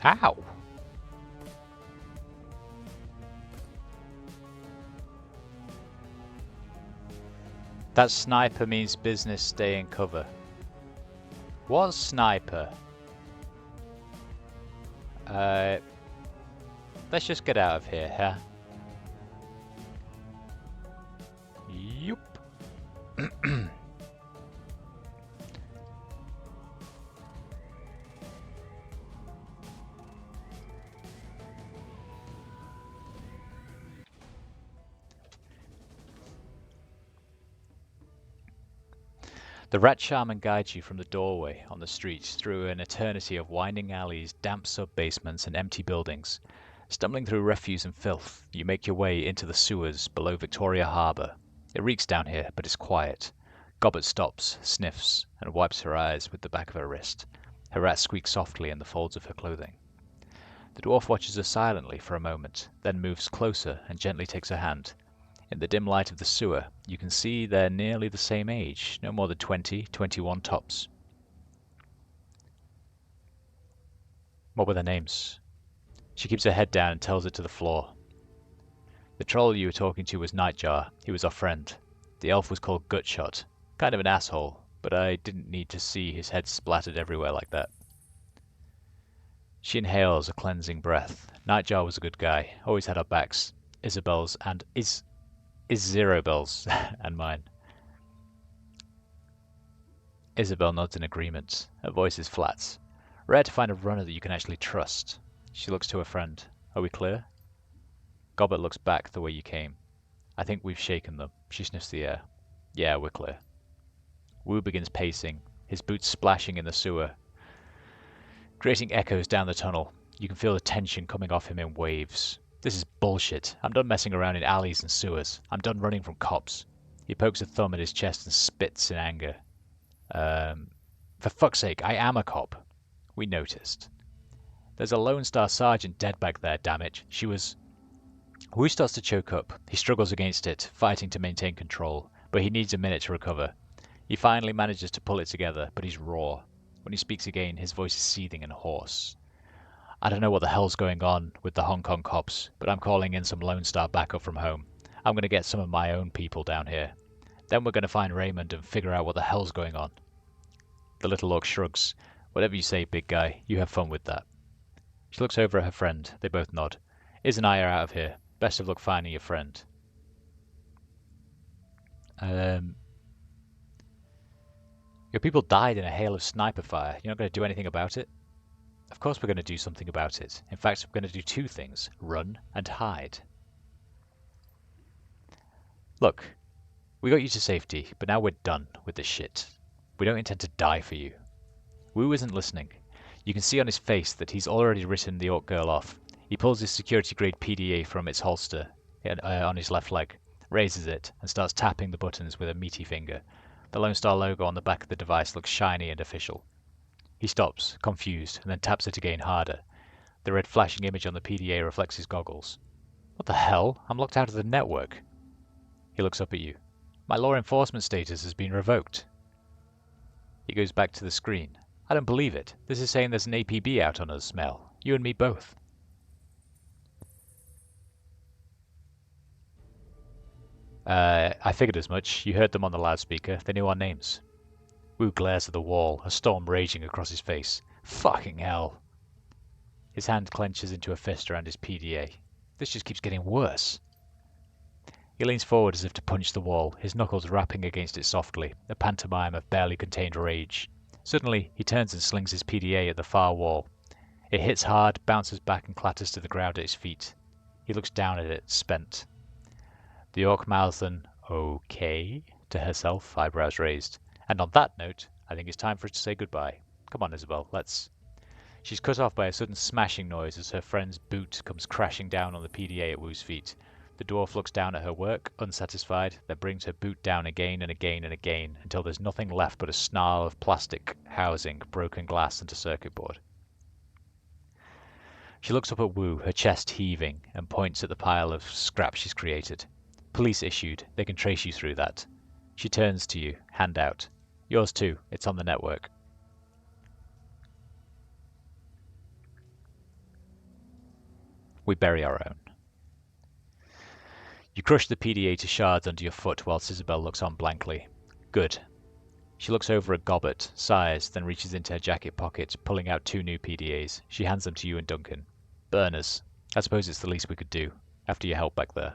Ow! That sniper means business, stay in cover. Was sniper? Let's just get out of here, huh? Yup. The rat shaman guides you from the doorway on the street through an eternity of winding alleys, damp sub-basements, and empty buildings. Stumbling through refuse and filth, you make your way into the sewers below Victoria Harbour. It reeks down here, but it's quiet. Gobbet stops, sniffs, and wipes her eyes with the back of her wrist. Her rat squeaks softly in the folds of her clothing. The dwarf watches her silently for a moment, then moves closer and gently takes her hand. In the dim light of the sewer, you can see they're nearly the same age, no more than 20, 21 tops. What were their names? She keeps her head down and tells it to the floor. The troll you were talking to was Nightjar. He was our friend. The elf was called Gutshot. Kind of an asshole, but I didn't need to see his head splattered everywhere like that. She inhales a cleansing breath. Nightjar was a good guy, always had our backs. Isabel's and is Zerobel's and mine. Isabel nods in agreement. Her voice is flat. Rare to find a runner that you can actually trust. She looks to her friend. Are we clear? Gobbet looks back the way you came. I think we've shaken them. She sniffs the air. Yeah, we're clear. Wu begins pacing, his boots splashing in the sewer, creating echoes down the tunnel. You can feel the tension coming off him in waves. This is bullshit. I'm done messing around in alleys and sewers. I'm done running from cops. He pokes a thumb at his chest and spits in anger. For fuck's sake, I am a cop. We noticed. There's a Lone Star Sergeant dead back there, damn it. She was... Wu starts to choke up. He struggles against it, fighting to maintain control, but he needs a minute to recover. He finally manages to pull it together, but he's raw. When he speaks again, his voice is seething and hoarse. I don't know what the hell's going on with the Hong Kong cops, but I'm calling in some Lone Star backup from home. I'm going to get some of my own people down here. Then we're going to find Raymond and figure out what the hell's going on. The little orc shrugs. Whatever you say, big guy. You have fun with that. She looks over at her friend. They both nod. Iz and I are out of here. Best of luck finding your friend. Your people died in a hail of sniper fire. You're not going to do anything about it? Of course we're going to do something about it. In fact, we're going to do two things. Run and hide. Look, we got you to safety, but now we're done with this shit. We don't intend to die for you. Wu isn't listening. You can see on his face that he's already written the orc girl off. He pulls his security-grade PDA from its holster on his left leg, raises it, and starts tapping the buttons with a meaty finger. The Lone Star logo on the back of the device looks shiny and official. He stops, confused, and then taps it again harder. The red flashing image on the PDA reflects his goggles. What the hell? I'm locked out of the network. He looks up at you. My law enforcement status has been revoked. He goes back to the screen. I don't believe it. This is saying there's an APB out on us, Mel. You and me both. I figured as much. You heard them on the loudspeaker. They knew our names. Wu glares at the wall, a storm raging across his face. Fucking hell. His hand clenches into a fist around his PDA. This just keeps getting worse. He leans forward as if to punch the wall, his knuckles rapping against it softly, a pantomime of barely contained rage. Suddenly, he turns and slings his PDA at the far wall. It hits hard, bounces back and clatters to the ground at his feet. He looks down at it, spent. The orc mouths an okay to herself, eyebrows raised. And on that note, I think it's time for us to say goodbye. Come on, Isabel, let's... She's cut off by a sudden smashing noise as her friend's boot comes crashing down on the PDA at Wu's feet. The dwarf looks down at her work, unsatisfied, then brings her boot down again and again and again, until there's nothing left but a snarl of plastic housing, broken glass, and a circuit board. She looks up at Wu, her chest heaving, and points at the pile of scrap she's created. Police issued. They can trace you through that. She turns to you, hand out. Yours too. It's on the network. We bury our own. You crush the PDA to shards under your foot whilst Isabel looks on blankly. Good. She looks over at Gobbett, sighs, then reaches into her jacket pocket, pulling out 2 new PDAs. She hands them to you and Duncan. Burners. I suppose it's the least we could do, after your help back there.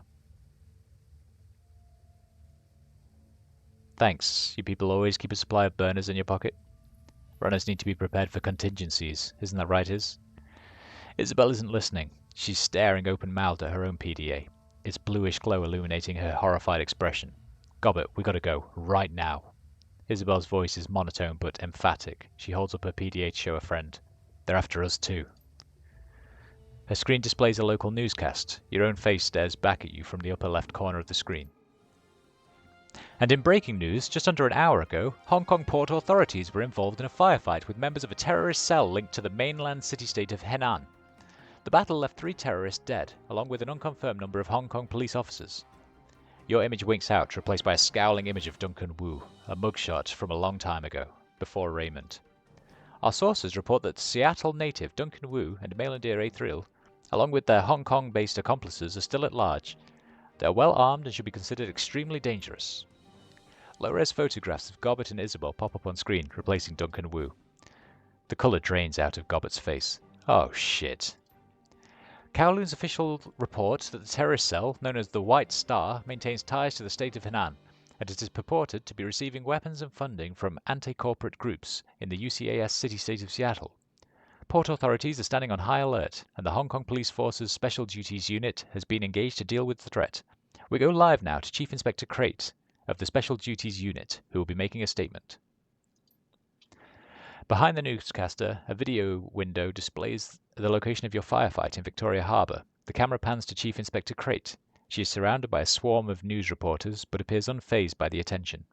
Thanks. You people always keep a supply of burners in your pocket? Runners need to be prepared for contingencies. Isn't that right, Iz? Isabel isn't listening. She's staring open-mouthed at her own PDA, its bluish glow illuminating her horrified expression. Gobbett, we gotta go. Right now. Isabel's voice is monotone but emphatic. She holds up her PDA to show a friend. They're after us too. Her screen displays a local newscast. Your own face stares back at you from the upper left corner of the screen. And in breaking news, just under an hour ago, Hong Kong port authorities were involved in a firefight with members of a terrorist cell linked to the mainland city-state of Henan. The battle left 3 terrorists dead, along with an unconfirmed number of Hong Kong police officers. Your image winks out, replaced by a scowling image of Duncan Wu, a mugshot from a long time ago, before Raymond. Our sources report that Seattle native Duncan Wu and Mailandir Athril, along with their Hong Kong-based accomplices, are still at large. They are well armed and should be considered extremely dangerous. Low-res photographs of Gobbett and Isabel pop up on screen, replacing Duncan Wu. The colour drains out of Gobbett's face. Oh shit. Kowloon's official reports that the terrorist cell, known as the White Star, maintains ties to the state of Henan, and it is purported to be receiving weapons and funding from anti-corporate groups in the UCAS city-state of Seattle. Port authorities are standing on high alert, and the Hong Kong Police Force's Special Duties Unit has been engaged to deal with the threat. We go live now to Chief Inspector Crate of the Special Duties Unit, who will be making a statement. Behind the newscaster, a video window displays the location of your firefight in Victoria Harbour. The camera pans to Chief Inspector Crate. She is surrounded by a swarm of news reporters, but appears unfazed by the attention.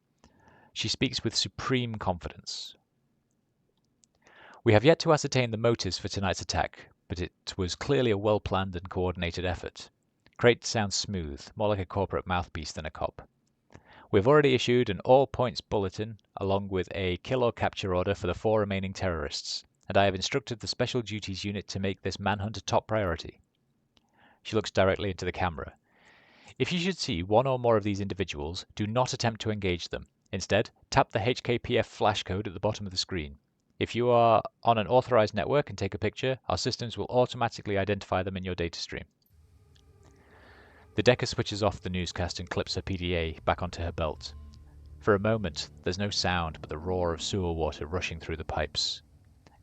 She speaks with supreme confidence. We have yet to ascertain the motives for tonight's attack, but it was clearly a well-planned and coordinated effort. Crate sounds smooth, more like a corporate mouthpiece than a cop. We have already issued an all-points bulletin, along with a kill or capture order for the 4 remaining terrorists, and I have instructed the Special Duties Unit to make this manhunt a top priority. She looks directly into the camera. If you should see 1 or more of these individuals, do not attempt to engage them. Instead, tap the HKPF flash code at the bottom of the screen. If you are on an authorized network and take a picture, our systems will automatically identify them in your data stream. The Decker switches off the newscast and clips her PDA back onto her belt. For a moment, there's no sound but the roar of sewer water rushing through the pipes.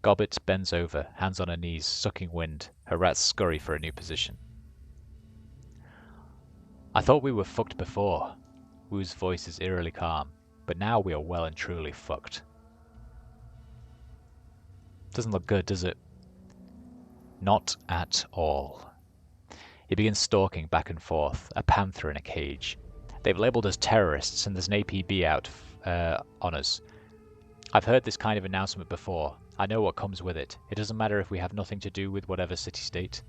Gobbett bends over, hands on her knees, sucking wind. Her rats scurry for a new position. I thought we were fucked before. Wu's voice is eerily calm, but now we are well and truly fucked. Doesn't look good, does it? Not at all. He begins stalking back and forth, a panther in a cage. They've labelled us terrorists and there's an APB out on us. I've heard this kind of announcement before. I know what comes with it. It doesn't matter if we have nothing to do with whatever city-state.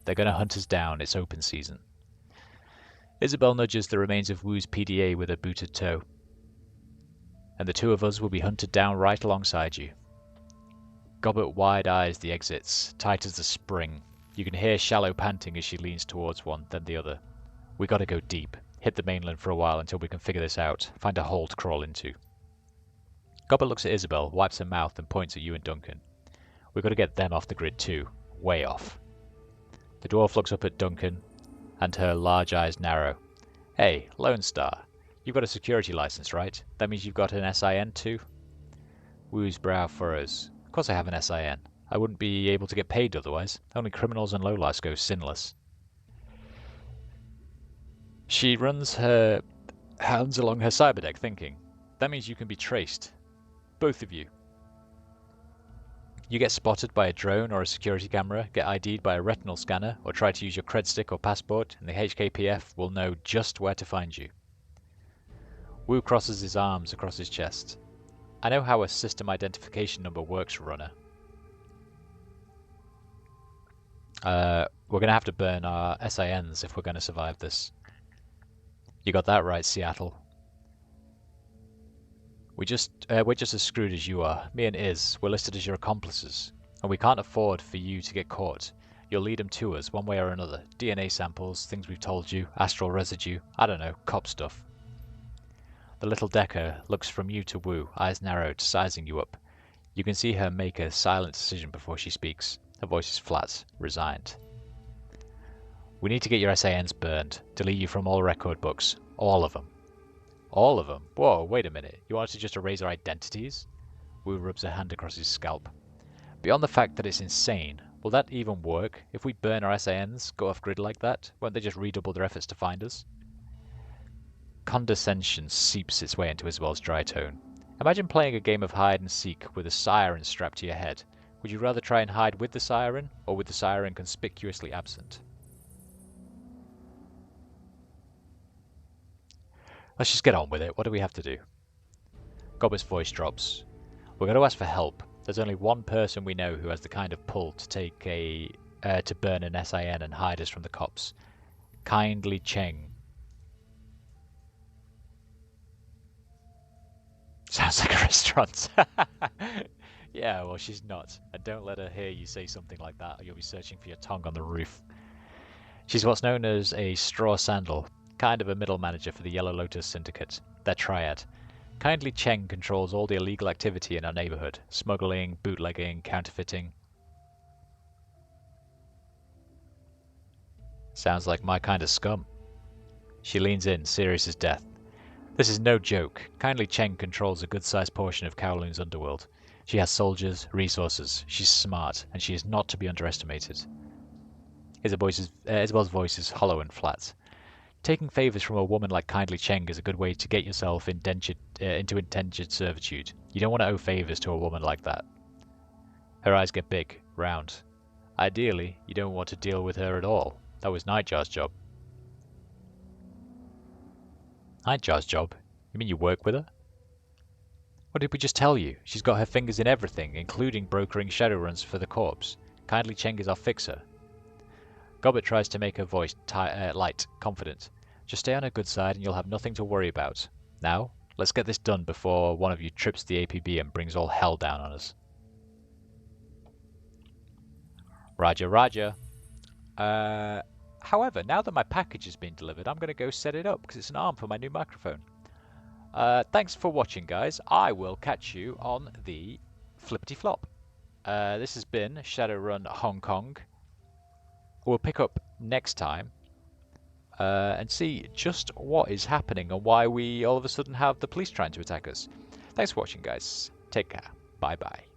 They're going to hunt us down. It's open season. Isabel nudges the remains of Wu's PDA with her booted toe. And the 2 of us will be hunted down right alongside you. Gobbett wide-eyes the exits, tight as a spring. You can hear shallow panting as she leans towards one, then the other. We gotta go deep. Hit the mainland for a while until we can figure this out. Find a hole to crawl into. Gobbett looks at Isabel, wipes her mouth and points at you and Duncan. We gotta get them off the grid too. Way off. The dwarf looks up at Duncan, and her large eyes narrow. Hey, Lone Star. You've got a security license, right? That means you've got an SIN too? Wu's brow furrows. Of course I have an SIN. I wouldn't be able to get paid otherwise. Only criminals and lowlifes go sinless. She runs her hands along her cyberdeck, thinking. That means you can be traced. Both of you. You get spotted by a drone or a security camera, get ID'd by a retinal scanner, or try to use your cred stick or passport, and the HKPF will know just where to find you. Wu crosses his arms across his chest. I know how a system identification number works, runner. We're going to have to burn our SINs if we're going to survive this. You got that right, Seattle. We're just as screwed as you are. Me and Iz, we're listed as your accomplices, and we can't afford for you to get caught. You'll lead them to us, one way or another. DNA samples, things we've told you, astral residue, I don't know, cop stuff. The little Decker looks from you to Wu, eyes narrowed, sizing you up. You can see her make a silent decision before she speaks. Her voice is flat, resigned. We need to get your SANs burned. Delete you from all record books. All of them. All of them? Whoa, wait a minute. You want us to just erase our identities? Wu rubs her hand across his scalp. Beyond the fact that it's insane, will that even work? If we burn our SANs, go off-grid like that, won't they just redouble their efforts to find us? Condescension seeps its way into Isabel's dry tone. Imagine playing a game of hide-and-seek with a siren strapped to your head. Would you rather try and hide with the siren, or with the siren conspicuously absent? Let's just get on with it. What do we have to do? Gobbert's voice drops. We're going to ask for help. There's only one person we know who has the kind of pull to to burn an SIN and hide us from the cops. Kindly Cheng. Sounds like a restaurant. Yeah, well, she's not. And don't let her hear you say something like that, or you'll be searching for your tongue on the roof. She's what's known as a straw sandal, kind of a middle manager for the Yellow Lotus Syndicate, their triad. Kindly Cheng controls all the illegal activity in our neighborhood. Smuggling, bootlegging, counterfeiting. Sounds like my kind of scum. She leans in, serious as death. This is no joke. Kindly Cheng controls a good-sized portion of Kowloon's underworld. She has soldiers, resources. She's smart, and she is not to be underestimated. Isabel's voice is hollow and flat. Taking favors from a woman like Kindly Cheng is a good way to get yourself into indentured servitude. You don't want to owe favors to a woman like that. Her eyes get big, round. Ideally, you don't want to deal with her at all. That was Nightjar's job. Nightjar's job? You mean you work with her? What did we just tell you? She's got her fingers in everything, including brokering Shadowruns for the Corps. Kindly Cheng is our fixer. Gobbert tries to make her voice light, confident. Just stay on her good side and you'll have nothing to worry about. Now, let's get this done before one of you trips the APB and brings all hell down on us. Roger, roger. However, now that my package has been delivered, I'm going to go set it up because it's an arm for my new microphone. Thanks for watching, guys. I will catch you on the flippity flop. This has been Shadowrun Hong Kong. We'll pick up next time and see just what is happening and why we all of a sudden have the police trying to attack us. Thanks for watching, guys. Take care. Bye-bye.